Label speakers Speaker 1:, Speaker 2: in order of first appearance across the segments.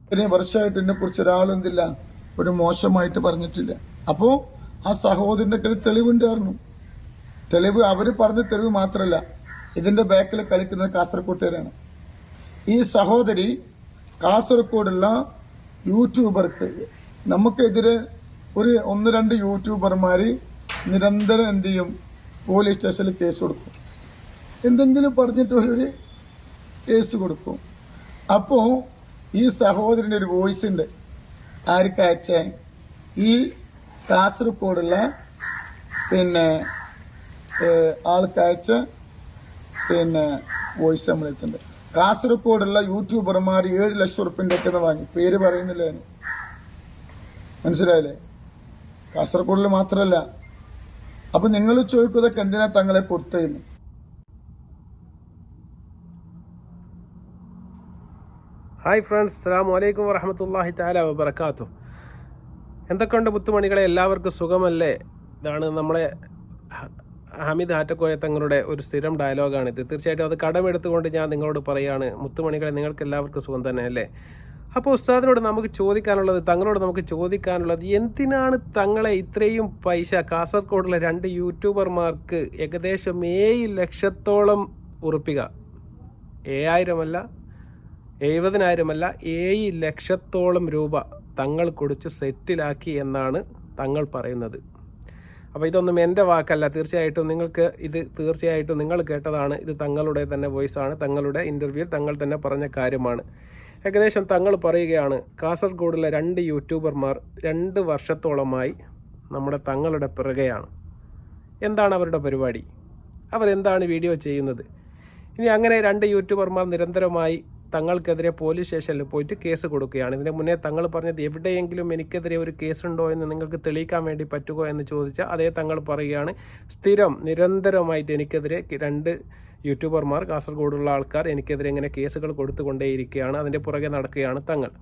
Speaker 1: ഇത്രയും വർഷമായിട്ട് എന്നെ കുറിച്ച് ഒരാളെന്തില്ല ഒരു മോശമായിട്ട് പറഞ്ഞിട്ടില്ല. അപ്പോൾ ആ സഹോദരൻ്റെ കയ്യിൽ തെളിവുണ്ടായിരുന്നു. തെളിവ് അവർ പറഞ്ഞ തെളിവ് മാത്രമല്ല, ഇതിന്റെ ബാക്കിൽ കളിക്കുന്നത് കാസർകോട്ടുകാരാണ്. ഈ സഹോദരി കാസർഗോഡുള്ള യൂട്യൂബർക്ക് നമുക്കെതിരെ ഒരു 1-2 യൂട്യൂബർമാർ നിരന്തരം എന്ത് ചെയ്യും, പോലീസ് സ്റ്റേഷനിൽ കേസ് കൊടുക്കും. എന്തെങ്കിലും പറഞ്ഞിട്ട് ഒരു കേസ് കൊടുക്കും. അപ്പോൾ ഈ സഹോദരൻ്റെ ഒരു വോയിസ് ഉണ്ട്. ആർക്ക് അയച്ച ഈ കാസർഗോഡുള്ള ആൾക്കയച്ച വോയിസ് നമ്മളെത്തുന്നുണ്ട്. കാസർഗോഡുള്ള യൂട്യൂബർമാർ 7 ലക്ഷം റുപ്യൻ്റെ ഒക്കെ വാങ്ങി. പേര് പറയുന്നില്ല ഞാൻ, മനസ്സിലായില്ലേ? കാസർഗോഡിൽ മാത്രമല്ല. അപ്പൊ നിങ്ങൾ ചോദിക്കുന്നതൊക്കെ എന്തിനാ തങ്ങളെ കൊടുത്തതെന്ന്.
Speaker 2: ഹായ് ഫ്രണ്ട്സ്, അസ്സലാമു അലൈക്കും വറഹ്മത്തുള്ളാഹി തആല വബറകാതുഹു. എന്തൊക്കെയുണ്ട് മുത്തുമണികളെ, എല്ലാവർക്കും സുഖമല്ലേ? ഇതാണ് നമ്മളെ ഹമീദ് ഹാറ്റക്കോയ തങ്ങളുടെ ഒരു സ്ഥിരം ഡയലോഗാണിത്. തീർച്ചയായിട്ടും അത് കടമെടുത്തുകൊണ്ട് ഞാൻ നിങ്ങളോട് പറയുകയാണ്, മുത്തുമണികളെ നിങ്ങൾക്ക് എല്ലാവർക്കും സുഖം തന്നെ അല്ലേ? അപ്പോൾ ഉസ്താദിനോട് നമുക്ക് ചോദിക്കാനുള്ളത്, തങ്ങളോട് നമുക്ക് ചോദിക്കാനുള്ളത്, എന്തിനാണ് തങ്ങളെ ഇത്രയും പൈസ കാസർഗോഡുള്ള 2 യൂട്യൂബർമാർക്ക് ഏകദേശം 7 ലക്ഷത്തോളം ഉറുപ്പിക, 7000 അല്ല 70,000 അല്ല 7 ലക്ഷത്തോളം രൂപ തങ്ങൾ കൊടുത്ത് സെറ്റിലാക്കി എന്നാണ് തങ്ങൾ പറയുന്നത്. അപ്പോൾ ഇതൊന്നും എൻ്റെ വാക്കല്ല, തീർച്ചയായിട്ടും നിങ്ങൾ കേട്ടതാണ്. ഇത് തങ്ങളുടെ തന്നെ വോയിസാണ്, തങ്ങളുടെ ഇൻ്റർവ്യൂ തങ്ങൾ തന്നെ പറഞ്ഞ കാര്യമാണ്. ഏകദേശം തങ്ങൾ പറയുകയാണ്, കാസർഗോഡുള്ള 2 യൂട്യൂബർമാർ 2 വർഷത്തോളമായി നമ്മുടെ തങ്ങളുടെ പിറകെയാണ്. എന്താണ് അവരുടെ പരിപാടി? അവരെന്താണ് വീഡിയോ ചെയ്യുന്നത്? ഇനി അങ്ങനെ 2 യൂട്യൂബർമാർ നിരന്തരമായി തങ്ങൾക്കെതിരെ പോലീസ് സ്റ്റേഷനിൽ പോയിട്ട് കേസ് കൊടുക്കുകയാണ്. ഇതിന് മുന്നേ തങ്ങൾ പറഞ്ഞത്, എവിടെയെങ്കിലും എനിക്കെതിരെ ഒരു കേസുണ്ടോ എന്ന് നിങ്ങൾക്ക് തെളിയിക്കാൻ വേണ്ടി പറ്റുമോ എന്ന് ചോദിച്ചാൽ അതേ തങ്ങൾ പറയുകയാണ്, നിരന്തരമായിട്ട് എനിക്കെതിരെ 2 യൂട്യൂബർമാർ, കാസർഗോഡുള്ള ആൾക്കാർ എനിക്കെതിരെ ഇങ്ങനെ കേസുകൾ കൊടുത്തുകൊണ്ടേയിരിക്കുകയാണ്, അതിൻ്റെ പുറകെ നടക്കുകയാണ് തങ്ങൾ.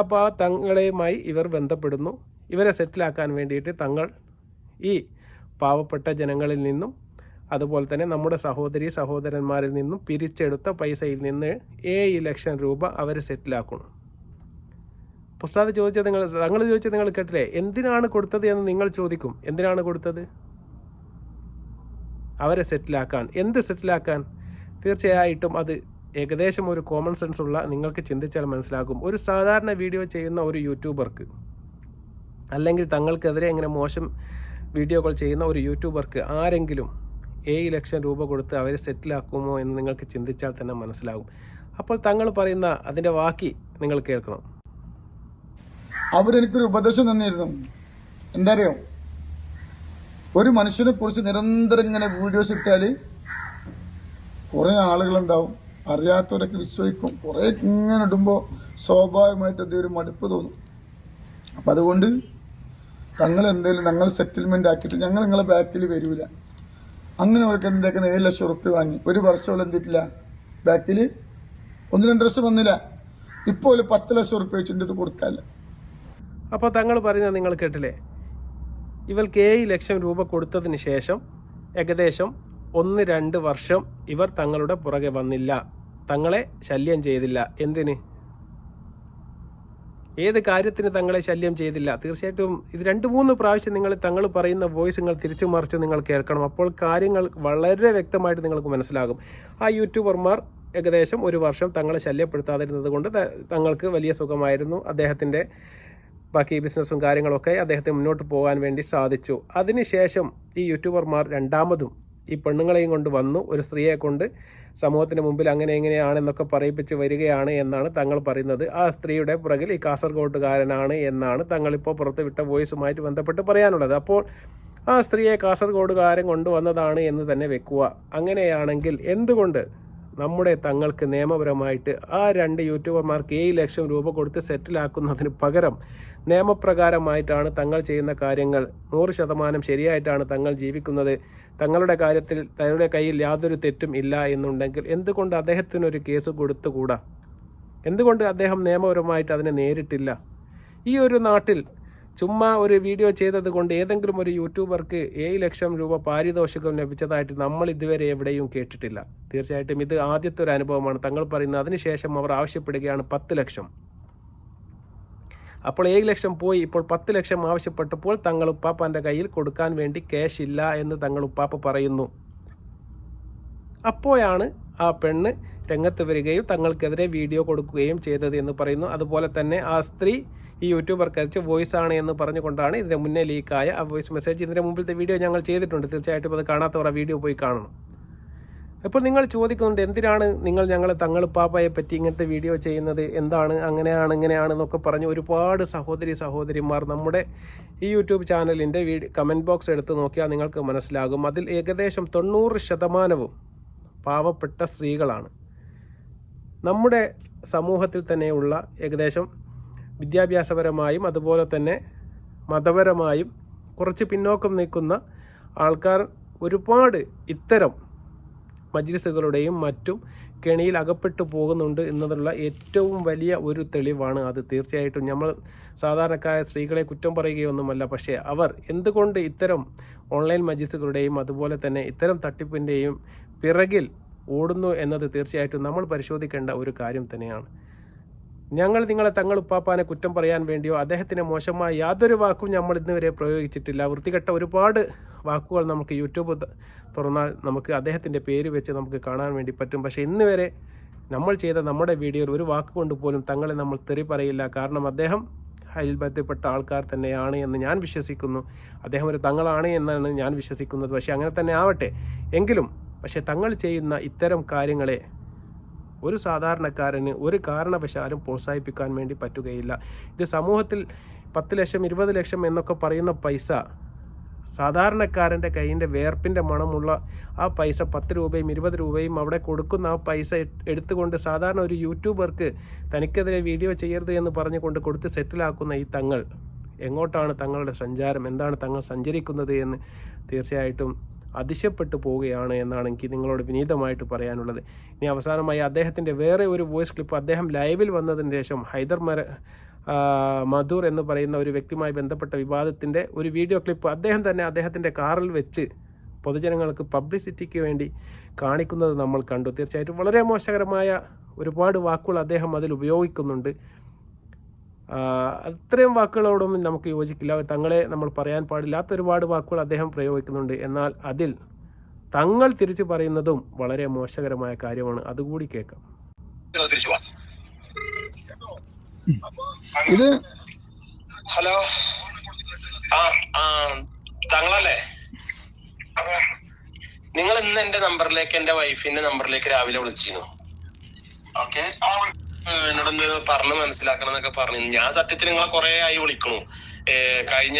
Speaker 2: അപ്പോൾ ആ തങ്ങളുമായി ഇവർ ബന്ധപ്പെടുന്നു. ഇവരെ സെറ്റിലാക്കാൻ വേണ്ടിയിട്ട് തങ്ങൾ ഈ പാവപ്പെട്ട ജനങ്ങളിൽ നിന്നും അതുപോലെ തന്നെ നമ്മുടെ സഹോദരന്മാരിൽ നിന്നും പിരിച്ചെടുത്ത പൈസയിൽ നിന്ന് 7 ലക്ഷം രൂപ അവർ സെറ്റിലാക്കണം. ഉസ്താദ് ചോദിച്ചത് തങ്ങൾ ചോദിച്ചത് നിങ്ങൾ കേട്ടില്ലേ? എന്തിനാണ് കൊടുത്തത് എന്ന് നിങ്ങൾ ചോദിക്കും. എന്തിനാണ് കൊടുത്തത്? അവരെ സെറ്റിലാക്കാൻ. എന്ത് സെറ്റിലാക്കാൻ? തീർച്ചയായിട്ടും അത് ഏകദേശം ഒരു കോമൺ സെൻസ് ഉള്ള നിങ്ങൾക്ക് ചിന്തിച്ചാൽ മനസ്സിലാകും. ഒരു സാധാരണ വീഡിയോ ചെയ്യുന്ന ഒരു യൂട്യൂബർക്ക്, അല്ലെങ്കിൽ തങ്ങൾക്കെതിരെ ഇങ്ങനെ മോശം വീഡിയോകൾ ചെയ്യുന്ന ഒരു യൂട്യൂബർക്ക് ആരെങ്കിലും 7 ലക്ഷം രൂപ കൊടുത്ത് അവരെ സെറ്റിലാക്കുമോ എന്ന് നിങ്ങൾക്ക് ചിന്തിച്ചാൽ തന്നെ മനസ്സിലാകും. അപ്പോൾ തങ്ങൾ പറയുന്ന അതിൻ്റെ ബാക്കി നിങ്ങൾ കേൾക്കണം.
Speaker 1: അവരെനിക്കൊരു ഉപദേശം തന്നിരുന്നു. എന്താ അറിയോ? ഒരു മനുഷ്യനെ കുറിച്ച് നിരന്തരം ഇങ്ങനെ വീഡിയോസ് ഇട്ടാൽ കുറേ ആളുകളുണ്ടാവും, അറിയാത്തവരൊക്കെ വിശ്വസിക്കും. കുറേ ഇങ്ങനെ ഇടുമ്പോൾ സ്വാഭാവികമായിട്ട് എന്തെങ്കിലും ഒരു മടുപ്പ് തോന്നും. അപ്പം അതുകൊണ്ട് ഞങ്ങൾ സെറ്റിൽമെൻ്റ് ആക്കിയിട്ട് ഞങ്ങൾ നിങ്ങളെ ബാക്കിൽ വരില്ല. അങ്ങനെ അവർക്ക് എന്താക്കുന്ന 7 ലക്ഷം റുപ്യ വാങ്ങി. ഒരു വർഷം എന്തിട്ടില്ല, ബാക്കിൽ 1-2 വർഷം വന്നില്ല. ഇപ്പോൾ ഒരു 10 ലക്ഷം റുപ്യ വെച്ചിട്ട് ഇത് കൊടുക്കാല്ല.
Speaker 2: അപ്പോൾ തങ്ങൾ പറയുന്നത് നിങ്ങൾ കേട്ടില്ലേ? ഇവർക്ക് 7 ലക്ഷം രൂപ കൊടുത്തതിന് ശേഷം ഏകദേശം 1-2 വർഷം ഇവർ തങ്ങളുടെ പുറകെ വന്നില്ല, തങ്ങളെ ശല്യം ചെയ്തില്ല. എന്തിന്? ഏത് കാര്യത്തിന് തങ്ങളെ ശല്യം ചെയ്തില്ല? തീർച്ചയായിട്ടും ഇത് 2-3 പ്രാവശ്യം തങ്ങൾ പറയുന്ന വോയിസ് നിങ്ങൾ തിരിച്ചു മറിച്ച് നിങ്ങൾ കേൾക്കണം. അപ്പോൾ കാര്യങ്ങൾ വളരെ വ്യക്തമായിട്ട് നിങ്ങൾക്ക് മനസ്സിലാകും. ആ യൂട്യൂബർമാർ ഏകദേശം 1 വർഷം തങ്ങളെ ശല്യപ്പെടുത്താതിരുന്നത് കൊണ്ട് തങ്ങൾക്ക് വലിയ സുഖമായിരുന്നു. അദ്ദേഹത്തിൻ്റെ ബാക്കി ബിസിനസ്സും കാര്യങ്ങളൊക്കെ അദ്ദേഹത്തിന് മുന്നോട്ട് പോകാൻ വേണ്ടി സാധിച്ചു. അതിനുശേഷം ഈ യൂട്യൂബർമാർ രണ്ടാമതും ഈ പെണ്ണുങ്ങളെയും കൊണ്ട് വന്നു, ഒരു സ്ത്രീയെ കൊണ്ട് സമൂഹത്തിന് മുമ്പിൽ അങ്ങനെ എങ്ങനെയാണെന്നൊക്കെ പറയിപ്പിച്ച് വരികയാണ് എന്നാണ് തങ്ങൾ പറയുന്നത്. ആ സ്ത്രീയുടെ പുറകിൽ ഈ കാസർഗോഡുകാരനാണ് എന്നാണ് തങ്ങളിപ്പോൾ പുറത്തുവിട്ട വോയിസുമായിട്ട് ബന്ധപ്പെട്ട് പറയാനുള്ളത്. അപ്പോൾ ആ സ്ത്രീയെ കാസർഗോഡുകാരൻ കൊണ്ടുവന്നതാണ് എന്ന് തന്നെ വെക്കുക. അങ്ങനെയാണെങ്കിൽ എന്തുകൊണ്ട് നമ്മുടെ തങ്ങൾക്ക് നിയമപരമായിട്ട് ആ 2 യൂട്യൂബർമാർക്ക് 7 ലക്ഷം രൂപ കൊടുത്ത് സെറ്റിലാക്കുന്നതിന് പകരം നിയമപ്രകാരമായിട്ടാണ് തങ്ങൾ ചെയ്യുന്ന കാര്യങ്ങൾ 100% ശരിയായിട്ടാണ് തങ്ങൾ ജീവിക്കുന്നത്, തങ്ങളുടെ കാര്യത്തിൽ തങ്ങളുടെ കയ്യിൽ യാതൊരു തെറ്റും ഇല്ല എന്നുണ്ടെങ്കിൽ എന്തുകൊണ്ട് അദ്ദേഹത്തിനൊരു കേസ് കൊടുത്തുകൂടാ? എന്തുകൊണ്ട് അദ്ദേഹം നിയമപരമായിട്ട് അതിനെ നേരിട്ടില്ല? ഈ ഒരു നാട്ടിൽ ചുമ്മാ ഒരു വീഡിയോ ചെയ്തത് കൊണ്ട് ഏതെങ്കിലും ഒരു യൂട്യൂബർക്ക് 7 ലക്ഷം രൂപ പാരിതോഷികം ലഭിച്ചതായിട്ട് നമ്മൾ ഇതുവരെ എവിടെയും കേട്ടിട്ടില്ല. തീർച്ചയായിട്ടും ഇത് ആദ്യത്തെ ഒരു അനുഭവമാണ്. തങ്ങൾ പറയുന്നത് അതിനുശേഷം അവർ ആവശ്യപ്പെടുകയാണ് 10 ലക്ഷം. അപ്പോൾ 7 ലക്ഷം പോയി, ഇപ്പോൾ 10 ലക്ഷം ആവശ്യപ്പെട്ടപ്പോൾ തങ്ങൾ ഉപ്പാപ്പാൻ്റെ കയ്യിൽ കൊടുക്കാൻ വേണ്ടി ക്യാഷ് ഇല്ല എന്ന് തങ്ങൾ ഉപ്പാപ്പ പറയുന്നു. അപ്പോഴാണ് ആ പെണ്ണ് രംഗത്ത് വരികയും തങ്ങൾക്കെതിരെ വീഡിയോ കൊടുക്കുകയും ചെയ്തത് എന്ന് പറയുന്നു. അതുപോലെ തന്നെ ആ സ്ത്രീ ഈ യൂട്യൂബർക്ക് അയച്ച വോയിസ് ആണ് എന്ന് പറഞ്ഞുകൊണ്ടാണ് ഇതിന് മുന്നേ ലീക്കായ ആ വോയിസ് മെസ്സേജ്. ഇതിൻ്റെ മുമ്പിലത്തെ വീഡിയോ ഞങ്ങൾ ചെയ്തിട്ടുണ്ട്, തീർച്ചയായിട്ടും അത് കാണാത്തവർ ആ വീഡിയോ പോയി കാണണം. അപ്പോൾ നിങ്ങൾ ചോദിക്കുന്നുണ്ട്, എന്തിനാണ് നിങ്ങൾ ഞങ്ങളെ തങ്ങളുപ്പാപ്പയെ പറ്റി ഇങ്ങനത്തെ വീഡിയോ ചെയ്യുന്നത്, എന്താണ് അങ്ങനെയാണ് ഇങ്ങനെയാണെന്നൊക്കെ പറഞ്ഞ് ഒരുപാട് സഹോദരിമാർ നമ്മുടെ ഈ യൂട്യൂബ് ചാനലിൻ്റെ കമൻറ്റ് ബോക്സ് എടുത്ത് നോക്കിയാൽ നിങ്ങൾക്ക് മനസ്സിലാകും. അതിൽ ഏകദേശം 90% പാവപ്പെട്ട സ്ത്രീകളാണ്. നമ്മുടെ സമൂഹത്തിൽ തന്നെയുള്ള ഏകദേശം വിദ്യാഭ്യാസപരമായും അതുപോലെ തന്നെ മതപരമായും കുറച്ച് പിന്നോക്കം നിൽക്കുന്ന ആൾക്കാർ ഒരുപാട് ഇത്തരം മജ്ലിസുകളുടെയും മറ്റും കെണിയിൽ അകപ്പെട്ടു പോകുന്നുണ്ട് എന്നതുള്ള ഏറ്റവും വലിയ ഒരു തെളിവാണ് അത്. തീർച്ചയായിട്ടും നമ്മൾ സാധാരണക്കാരായ സ്ത്രീകളെ കുറ്റം പറയുകയൊന്നുമല്ല, പക്ഷേ അവർ എന്തുകൊണ്ട് ഇത്തരം ഓൺലൈൻ മജ്ലിസുകളുടെയും അതുപോലെ തന്നെ ഇത്തരം തട്ടിപ്പിൻ്റെയും പിറകിൽ ഓടുന്നു എന്നത് തീർച്ചയായിട്ടും നമ്മൾ പരിശോധിക്കേണ്ട ഒരു കാര്യം തന്നെയാണ്. ഞങ്ങൾ നിങ്ങളെ തങ്ങളുപ്പാപ്പാനെ കുറ്റം പറയാൻ വേണ്ടിയോ അദ്ദേഹത്തിന് മോശമായ യാതൊരു വാക്കും നമ്മൾ ഇന്നുവരെ പ്രയോഗിച്ചിട്ടില്ല. വൃത്തികെട്ട ഒരുപാട് വാക്കുകൾ നമുക്ക് യൂട്യൂബ് തുറന്നാൽ നമുക്ക് അദ്ദേഹത്തിൻ്റെ പേര് വെച്ച് നമുക്ക് കാണാൻ വേണ്ടി പറ്റും. പക്ഷേ ഇന്ന് വരെ നമ്മൾ ചെയ്ത നമ്മുടെ വീഡിയോയിൽ ഒരു വാക്കുകൊണ്ട് പോലും തങ്ങളെ നമ്മൾ തെറി പറയില്ല. കാരണം അദ്ദേഹം അതിൽ ബന്ധപ്പെട്ട ആൾക്കാർ തന്നെയാണ് എന്ന് ഞാൻ വിശ്വസിക്കുന്നു. അദ്ദേഹം ഒരു തങ്ങളാണ് എന്നാണ് ഞാൻ വിശ്വസിക്കുന്നത്. പക്ഷേ അങ്ങനെ തന്നെ ആവട്ടെ എങ്കിലും പക്ഷേ തങ്ങൾ ചെയ്യുന്ന ഇത്തരം കാര്യങ്ങളെ ഒരു സാധാരണക്കാരന് ഒരു കാരണവശാലും പ്രോത്സാഹിപ്പിക്കാൻ വേണ്ടി പറ്റുകയില്ല. ഇത് സമൂഹത്തിൽ 10 ലക്ഷം 20 ലക്ഷം എന്നൊക്കെ പറയുന്ന പൈസ സാധാരണക്കാരൻ്റെ കയ്യിൻ്റെ വേർപ്പിൻ്റെ മണമുള്ള ആ പൈസ 10 രൂപയും 20 രൂപയും അവിടെ കൊടുക്കുന്ന ആ പൈസ എടുത്തുകൊണ്ട് സാധാരണ ഒരു യൂട്യൂബർക്ക് തനിക്കെതിരെ വീഡിയോ ചെയ്യരുത് എന്ന് പറഞ്ഞുകൊണ്ട് കൊടുത്ത് സെറ്റിലാക്കുന്ന ഈ തങ്ങൾ എങ്ങോട്ടാണ് തങ്ങളുടെ സഞ്ചാരം, എന്താണ് തങ്ങൾ സഞ്ചരിക്കുന്നത് എന്ന് തീർച്ചയായിട്ടും അതിശയപ്പെട്ടു പോവുകയാണ് എന്നാണ് എനിക്ക് നിങ്ങളോട് വിനീതമായിട്ട് പറയാനുള്ളത്. ഇനി അവസാനമായി അദ്ദേഹത്തിൻ്റെ വേറെ ഒരു വോയിസ് ക്ലിപ്പ്, അദ്ദേഹം ലൈവിൽ വന്നതിന് ശേഷം ഹൈദർ മധൂർ എന്ന് പറയുന്ന ഒരു വ്യക്തിയുമായി ബന്ധപ്പെട്ട വിവാദത്തിൻ്റെ ഒരു വീഡിയോ ക്ലിപ്പ് അദ്ദേഹം തന്നെ അദ്ദേഹത്തിൻ്റെ കാറിൽ വെച്ച് പൊതുജനങ്ങൾക്ക് പബ്ലിസിറ്റിക്ക് വേണ്ടി കാണിക്കുന്നത് നമ്മൾ കണ്ടു. തീർച്ചയായിട്ടും വളരെ മോശകരമായ ഒരുപാട് വാക്കുകൾ അദ്ദേഹം അതിൽ ഉപയോഗിക്കുന്നുണ്ട്. അത്രയും വാക്കുകളോടൊന്നും നമുക്ക് യോജിക്കില്ല. തങ്ങളെ നമ്മൾ പറയാൻ പാടില്ലാത്ത ഒരുപാട് വാക്കുകൾ അദ്ദേഹം പ്രയോഗിക്കുന്നുണ്ട്. എന്നാൽ അതിൽ തങ്ങൾ തിരിച്ചു പറയുന്നതും വളരെ മോശകരമായ കാര്യമാണ്. അതുകൂടി കേൾക്കാം.
Speaker 1: ഇത്
Speaker 3: ഹലോ, തങ്ങളല്ലേ? നിങ്ങൾ ഇന്ന് എന്റെ നമ്പറിലേക്ക്, എന്റെ വൈഫിന്റെ നമ്പറിലേക്ക് രാവിലെ വിളിച്ചിരുന്നു. ഓക്കെ, എന്നോടൊന്ന് പറഞ്ഞ് മനസ്സിലാക്കണം എന്നൊക്കെ പറഞ്ഞു. ഞാൻ സത്യത്തിൽ നിങ്ങളെ കുറെ ആയി വിളിക്കണു. കഴിഞ്ഞ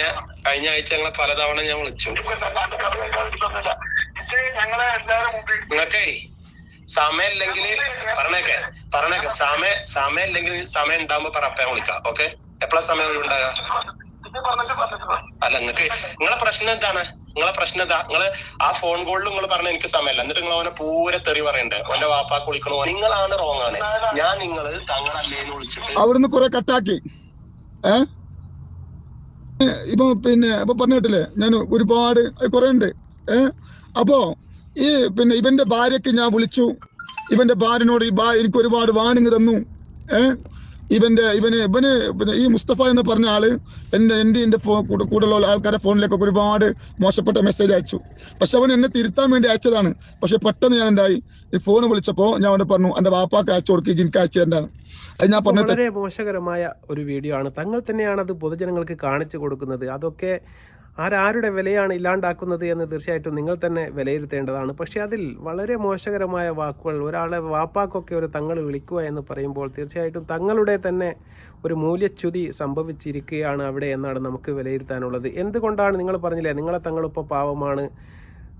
Speaker 3: ആഴ്ച ഞങ്ങളെ പലതവണ ഞാൻ വിളിച്ചു. നിങ്ങൾക്കേ സമയമില്ലെങ്കിൽ പറഞ്ഞേക്കെ സമയമില്ലെങ്കിൽ സമയം ഉണ്ടാകുമ്പോ പറപ്പാൻ വിളിക്കാം. ഓക്കെ, എപ്പോഴാ സമയം ഉണ്ടാകുക? അല്ല, നിങ്ങളെ പ്രശ്നം എന്താണ്? നിങ്ങള് ആ ഫോൺ കോളിൽ നിങ്ങൾ പറഞ്ഞ എനിക്ക് സമയമല്ല, എന്നിട്ട് നിങ്ങൾ അവനെ പൂരെ തെറി പറയണ്ടേ, അവന്റെ വാപ്പാക്ക് വിളിക്കണോ? നിങ്ങളാണ് റോങ് ആണ്. ഞാൻ നിങ്ങള് തങ്ങളല്ലേന്ന് വിളിച്ചിട്ട്
Speaker 1: അവിടുന്ന് കുറെ കട്ടാക്കി. ഇപ്പൊ പറഞ്ഞിട്ടില്ലേ, ഞാൻ ഒരുപാട് കുറെ ഉണ്ട്. അപ്പോ ഈ ഇവന്റെ ഭാര്യക്ക് ഞാൻ വിളിച്ചു. ഇവന്റെ ഭാര്യനോട് എനിക്ക് ഒരുപാട് വാണിങ് തന്നു. ഇവന് ഈ മുസ്തഫ എന്ന് പറഞ്ഞ ആള് എന്റെ കൂടെയുള്ള ആൾക്കാരുടെ ഫോണിലേക്കൊക്കെ ഒരുപാട് മോശപ്പെട്ട മെസ്സേജ് അയച്ചു. പക്ഷെ അവൻ എന്നെ തിരുത്താൻ വേണ്ടി അയച്ചതാണ്. പക്ഷെ പെട്ടെന്ന് ഞാൻ എന്തായി, ഈ ഫോൺ വിളിച്ചപ്പോ ഞാൻ അവനെ പറഞ്ഞു എന്റെ വാപ്പാക്ക് അയച്ചു കൊടുക്കുക, ജിൻക്ക് അയച്ചു തരണ്ടാണ്. അത് ഞാൻ പറഞ്ഞത്
Speaker 2: വളരെ മോശകരമായ ഒരു വീഡിയോ ആണ്. തങ്ങൾ തന്നെയാണ് അത് പൊതുജനങ്ങൾക്ക് കാണിച്ചു കൊടുക്കുന്നത്. അതൊക്കെ ആരുടെ വിലയാണ് ഇല്ലാണ്ടാക്കുന്നത് എന്ന് തീർച്ചയായിട്ടും നിങ്ങൾ തന്നെ വിലയിരുത്തേണ്ടതാണ്. പക്ഷേ അതിൽ വളരെ മോശകരമായ വാക്കുകൾ, ഒരാളെ വാപ്പാക്കൊക്കെ ഒരു തങ്ങൾ വിളിക്കുക എന്ന് പറയുമ്പോൾ തീർച്ചയായിട്ടും തങ്ങളുടെ തന്നെ ഒരു മൂല്യച്യുതി സംഭവിച്ചിരിക്കുകയാണ് അവിടെ എന്നാണ് നമുക്ക് വിലയിരുത്താനുള്ളത്. എന്തുകൊണ്ടാണ് നിങ്ങൾ പറഞ്ഞില്ലേ, നിങ്ങളെ തങ്ങളിപ്പോൾ പാവമാണ്,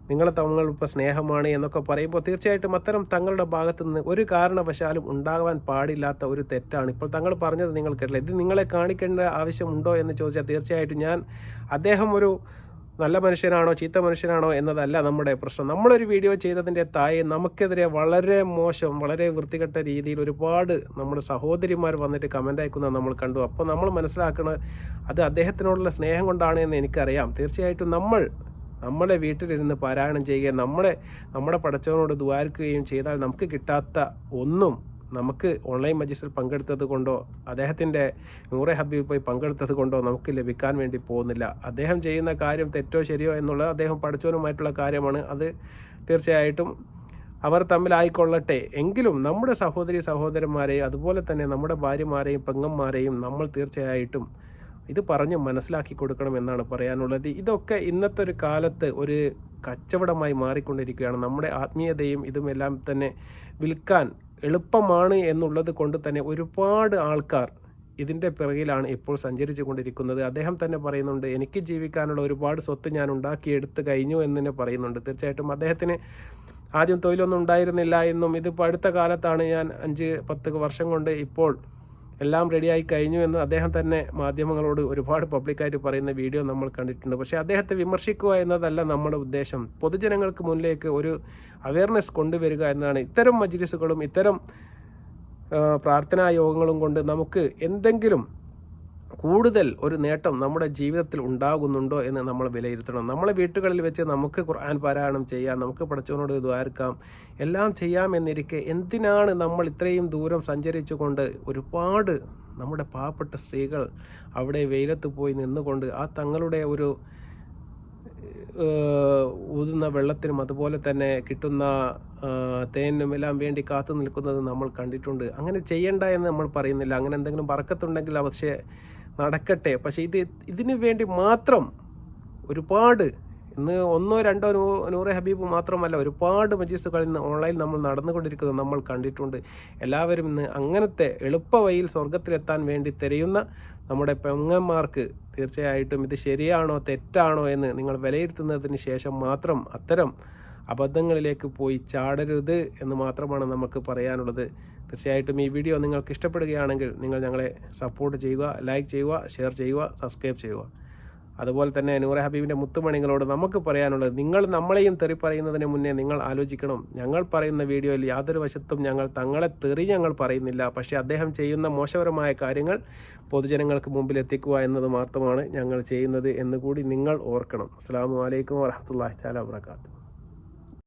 Speaker 2: നിങ്ങളെ തങ്ങളിപ്പോൾ സ്നേഹമാണ് എന്നൊക്കെ പറയുമ്പോൾ തീർച്ചയായിട്ടും അത്തരം തങ്ങളുടെ ഭാഗത്തു നിന്ന് ഒരു കാരണവശാലും ഉണ്ടാകാൻ പാടില്ലാത്ത ഒരു തെറ്റാണ്. ഇപ്പോൾ തങ്ങൾ പറഞ്ഞത് നിങ്ങൾ കേട്ടില്ല. ഇത് നിങ്ങളെ കാണിക്കേണ്ട ആവശ്യമുണ്ടോ എന്ന് ചോദിച്ചാൽ തീർച്ചയായിട്ടും അദ്ദേഹം ഒരു നല്ല മനുഷ്യനാണോ ചീത്ത മനുഷ്യനാണോ എന്നതല്ല നമ്മുടെ പ്രശ്നം. നമ്മളൊരു വീഡിയോ ചെയ്തതിൻ്റെ താഴെ നമുക്കെതിരെ വളരെ മോശം, വളരെ വൃത്തികെട്ട രീതിയിൽ ഒരുപാട് നമ്മുടെ സഹോദരിമാർ വന്നിട്ട് കമൻ്റ് അയക്കുന്നത് നമ്മൾ കണ്ടു. അപ്പോൾ നമ്മൾ മനസ്സിലാക്കുന്നത് അത് അദ്ദേഹത്തിനോടുള്ള സ്നേഹം കൊണ്ടാണ് എന്ന് എനിക്കറിയാം. തീർച്ചയായിട്ടും നമ്മുടെ വീട്ടിലിരുന്ന് പാരായണം ചെയ്യുകയും നമ്മുടെ പടച്ചവനോട് ദ്വാരക്കുകയും ചെയ്താൽ നമുക്ക് കിട്ടാത്ത ഒന്നും നമുക്ക് ഓൺലൈൻ മജ്ലിസിൽ പങ്കെടുത്തത് കൊണ്ടോ അദ്ദേഹത്തിൻ്റെ നൂറെ ഹബീബ് പോയി പങ്കെടുത്തത് കൊണ്ടോ നമുക്ക് ലഭിക്കാൻ വേണ്ടി പോകുന്നില്ല. അദ്ദേഹം ചെയ്യുന്ന കാര്യം തെറ്റോ ശരിയോ എന്നുള്ളത് അദ്ദേഹം പഠിച്ചവനുമായിട്ടുള്ള കാര്യമാണ്. അത് തീർച്ചയായിട്ടും അവർ തമ്മിലായിക്കൊള്ളട്ടെ. എങ്കിലും നമ്മുടെ സഹോദരി സഹോദരന്മാരെയും അതുപോലെ തന്നെ നമ്മുടെ ഭാര്യമാരെയും പെങ്ങന്മാരെയും നമ്മൾ തീർച്ചയായിട്ടും ഇത് പറഞ്ഞ് മനസ്സിലാക്കി കൊടുക്കണം എന്നാണ് പറയാനുള്ളത്. ഇതൊക്കെ ഇന്നത്തെ ഒരു കാലത്ത് ഒരു കച്ചവടമായി മാറിക്കൊണ്ടിരിക്കുകയാണ്. നമ്മുടെ ആത്മീയതയും ഇതുമെല്ലാം തന്നെ വിൽക്കാൻ എളുപ്പമാണ് എന്നുള്ളത് കൊണ്ട് തന്നെ ഒരുപാട് ആൾക്കാർ ഇതിൻ്റെ പിറകിലാണ് ഇപ്പോൾ സഞ്ചരിച്ചു കൊണ്ടിരിക്കുന്നത്. അദ്ദേഹം തന്നെ പറയുന്നുണ്ട്, എനിക്ക് ജീവിക്കാനുള്ള ഒരുപാട് സ്വത്ത് ഞാൻ ഉണ്ടാക്കിയെടുത്ത് കഴിഞ്ഞു എന്ന് തന്നെ പറയുന്നുണ്ട്. തീർച്ചയായിട്ടും അദ്ദേഹത്തിന് ആദ്യം തൊഴിലൊന്നും ഉണ്ടായിരുന്നില്ല എന്നും ഇതിപ്പോൾ അടുത്ത കാലത്താണ് ഞാൻ 5-10 വർഷം കൊണ്ട് ഇപ്പോൾ എല്ലാം റെഡിയായി കഴിഞ്ഞു എന്ന് അദ്ദേഹം തന്നെ മാധ്യമങ്ങളോട് ഒരുപാട് പബ്ലിക്കായിട്ട് പറയുന്ന വീഡിയോ നമ്മൾ കണ്ടിട്ടുണ്ട്. പക്ഷേ അദ്ദേഹത്തെ വിമർശിക്കുക എന്നതല്ല നമ്മുടെ ഉദ്ദേശം. പൊതുജനങ്ങൾക്ക് മുന്നിലേക്ക് ഒരു അവയർനെസ് കൊണ്ടുവരിക എന്നതാണ്. ഇത്തരം മജ്ലിസുകളും ഇത്തരം പ്രാർത്ഥനാ യോഗങ്ങളും കൊണ്ട് നമുക്ക് എന്തെങ്കിലും കൂടുതൽ ഒരു നേട്ടം നമ്മുടെ ജീവിതത്തിൽ ഉണ്ടാകുന്നുണ്ടോ എന്ന് നമ്മൾ വിലയിരുത്തണം. നമ്മളെ വീട്ടുകളിൽ വെച്ച് നമുക്ക് ഖുർആൻ പാരായണം ചെയ്യാം, നമുക്ക് പടച്ചവനോട് ദ്വാരക്കാം, എല്ലാം ചെയ്യാമെന്നിരിക്കെ എന്തിനാണ് നമ്മൾ ഇത്രയും ദൂരം സഞ്ചരിച്ചു കൊണ്ട് ഒരുപാട് നമ്മുടെ പാവപ്പെട്ട സ്ത്രീകൾ അവിടെ വെയിലത്ത് പോയി നിന്നുകൊണ്ട് ആ തങ്ങളുടെ ഒരു ഊതുന്ന വെള്ളത്തിനും അതുപോലെ തന്നെ കിട്ടുന്ന തേനും എല്ലാം വേണ്ടി കാത്തു നിൽക്കുന്നത് നമ്മൾ കണ്ടിട്ടുണ്ട്. അങ്ങനെ ചെയ്യണ്ട എന്ന് നമ്മൾ പറയുന്നില്ല. അങ്ങനെ എന്തെങ്കിലും ബർക്കത്തുണ്ടെങ്കിൽ പക്ഷേ നടക്കട്ടെ. പക്ഷേ ഇതിനു വേണ്ടി മാത്രം ഒരുപാട് ഇന്ന് 1-2 നൂറെ ഹബീബ് മാത്രമല്ല, ഒരുപാട് മജ്ലിസുകളിൽ നിന്ന് ഓൺലൈൻ നമ്മൾ നടന്നുകൊണ്ടിരിക്കുന്നത് നമ്മൾ കണ്ടിട്ടുണ്ട്. എല്ലാവരും ഇന്ന് അങ്ങനത്തെ എളുപ്പ വഴിയിൽ സ്വർഗത്തിലെത്താൻ വേണ്ടി തിരയുന്ന നമ്മുടെ പെങ്ങന്മാർക്ക് തീർച്ചയായിട്ടും ഇത് ശരിയാണോ തെറ്റാണോ എന്ന് നിങ്ങൾ വിലയിരുത്തുന്നതിന് ശേഷം മാത്രം അത്തരം അബദ്ധങ്ങളിലേക്ക് പോയി ചാടരുത് എന്ന് മാത്രമാണ് നമുക്ക് പറയാനുള്ളത്. തീർച്ചയായിട്ടും ഈ വീഡിയോ നിങ്ങൾക്ക് ഇഷ്ടപ്പെടുകയാണെങ്കിൽ നിങ്ങൾ ഞങ്ങളെ സപ്പോർട്ട് ചെയ്യുക, ലൈക്ക് ചെയ്യുക, ഷെയർ ചെയ്യുക, സബ്സ്ക്രൈബ് ചെയ്യുക. അതുപോലെ തന്നെ നൂറെ ഹബീബിൻ്റെ മുത്തുമണികളോട് നമുക്ക് പറയാനുള്ളത്, നിങ്ങൾ നമ്മളെയും തെറി പറയുന്നതിന് മുന്നേ നിങ്ങൾ ആലോചിക്കണം. ഞങ്ങൾ പറയുന്ന വീഡിയോയിൽ യാതൊരു വശത്തും തങ്ങളെ തെറി ഞങ്ങൾ പറയുന്നില്ല. പക്ഷേ അദ്ദേഹം ചെയ്യുന്ന മോശപരമായ കാര്യങ്ങൾ പൊതുജനങ്ങൾക്ക് മുമ്പിൽ എത്തിക്കുക എന്നത് മാത്രമാണ് ഞങ്ങൾ ചെയ്യുന്നത് എന്ന് കൂടി നിങ്ങൾ ഓർക്കണം. അസ്സലാമു അലൈക്കും വറഹ്മത്തുള്ളാഹി തആല വബറകാതുഹു.